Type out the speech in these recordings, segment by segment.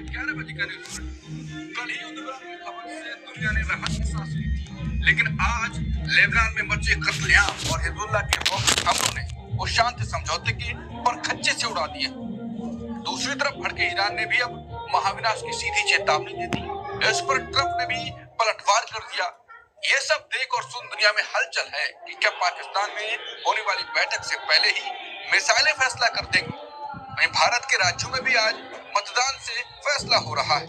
सुबह 11 बजे का न्यूज। कल ही युद्धविराम की खबर से दुनिया ने राहत की सांस ली थी, लेकिन आज लेबनान में मचे कत्लेआम और हिजबुल्लाह के रॉकेट हमलों ने उस शांति समझौते के परखच्चे से उड़ा दिया। दूसरी तरफ भड़के ईरान ने भी अब महाविनाश की सीधी चेतावनी दे दी। इस पर ट्रंप ने भी पलटवार कर दिया। ये सब देख और सुन दुनिया में हलचल है कि क्या पाकिस्तान में होने वाली बैठक से पहले ही मिसाइलें फैसला कर देंगी। वहीं भारत के राज्यों में भी आज मतदान से फैसला हो रहा है।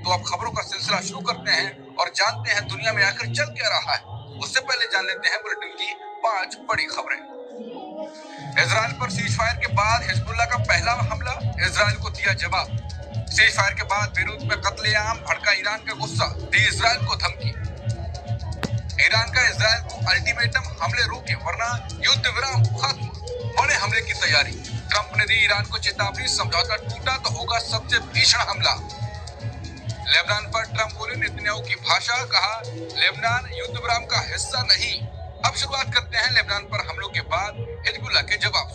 तो अब खबरों का सिलसिला शुरू करते हैं और जानते हैं दुनिया में आखिर चल क्या रहा है। उससे पहले जान लेते हैं बुलेटिन की 5 बड़ी खबरें। इजराइल पर सीजफायर के बाद हिजबुल्लाह का पहला हमला, इजराइल को दिया जवाब। सीजफायर के बाद बेरूत में कत्लेआम, भड़का ईरान का गुस्सा, दी इजराइल को धमकी। ईरान का इजराइल को अल्टीमेटम, हमले रोके वरना युद्ध विराम खत्म, बड़े हमले की तैयारी। ट्रंप ने दी ईरान को चेतावनी, समझौता टूटा तो होगा सबसे भीषण हमला। लेबनान पर ट्रंप बोले नेतन्याहू की भाषा, कहा लेबनान युद्ध विराम का हिस्सा नहीं। अब शुरुआत करते हैं लेबनान पर हमलों के बाद हिजबुल्लाह के जवाब।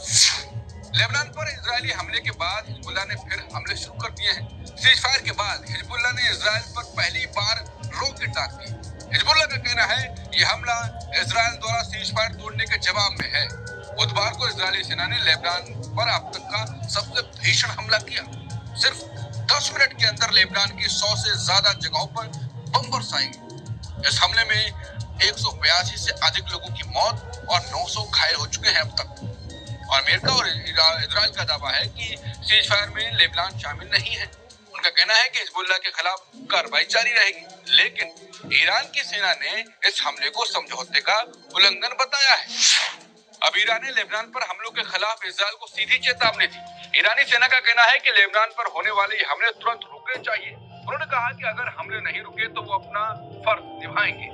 लेबनान पर इजरायली हमले के बाद हिजबुल्लाह ने फिर हमले शुरू कर दिए हैं। सीजफायर के बाद हिजबुल्लाह ने इजराइल पर पहली बार रॉकेट दाग दिए। हिजबुल्लाह का कहना है ये हमला इजराइल द्वारा सीजफायर तोड़ने के जवाब में है। बुधवार को इजरायली सेना ने लेबनान पर अब तक का सबसे भीषण हमला किया। सिर्फ 10 मिनट के अंदर लेबनान की 100 से ज्यादा जगहों पर बम बरसाए। इस हमले में 182 से अधिक लोगों की मौत और 900 घायल हो चुके हैं अब तक। और अमेरिका और इजराइल का दावा है कि सीजफायर में लेबनान शामिल नहीं है। उनका कहना है कि हिजबुल्लाह के खिलाफ कार्रवाई जारी रहेगी, लेकिन ईरान की सेना ने इस हमले को समझौते का उल्लंघन बताया है। अब ईरान ने लेबनान पर हमलों के खिलाफ इजराइल को सीधी चेतावनी दी। ईरानी सेना का कहना है कि लेबनान पर होने वाले ये हमले तुरंत रुकने चाहिए। उन्होंने कहा कि अगर हमले नहीं रुके तो वो अपना फर्ज निभाएंगे।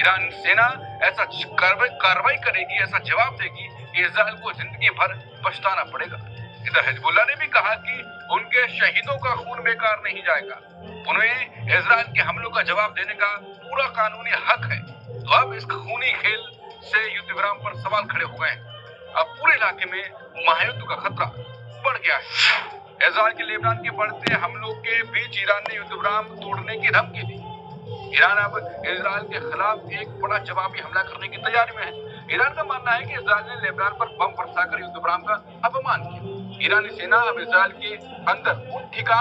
ईरान सेना ऐसा कार्रवाई करेगी, ऐसा जवाब देगी कि इजराइल को जिंदगी भर पछताना पड़ेगा। इधर हिजबुल्लाह ने भी कहा कि उनके शहीदों का खून बेकार नहीं जाएगा। उन्हें इजराइल के हमलों का जवाब देने का पूरा कानूनी हक है। तो अब इस खूनी खेल से युद्ध विराम पर सवाल खड़े हो गए हैं। अब पूरे इलाके में महायुद्ध का खतरा बढ़ गया है। इजराइल के लेबनान के बढ़ते हमलों के बीच ईरान ने युद्ध विराम तोड़ने की धमकी दी। ईरान अब इजराइल के खिलाफ एक बड़ा जवाबी हमला करने की तैयारी में है। ईरान का मानना है कि इजराइल ने लेबनान पर बम बरसाकर युद्ध विराम का अपमान किया। ईरानी सेना अब इजराइल के अंदर उन ठिकानों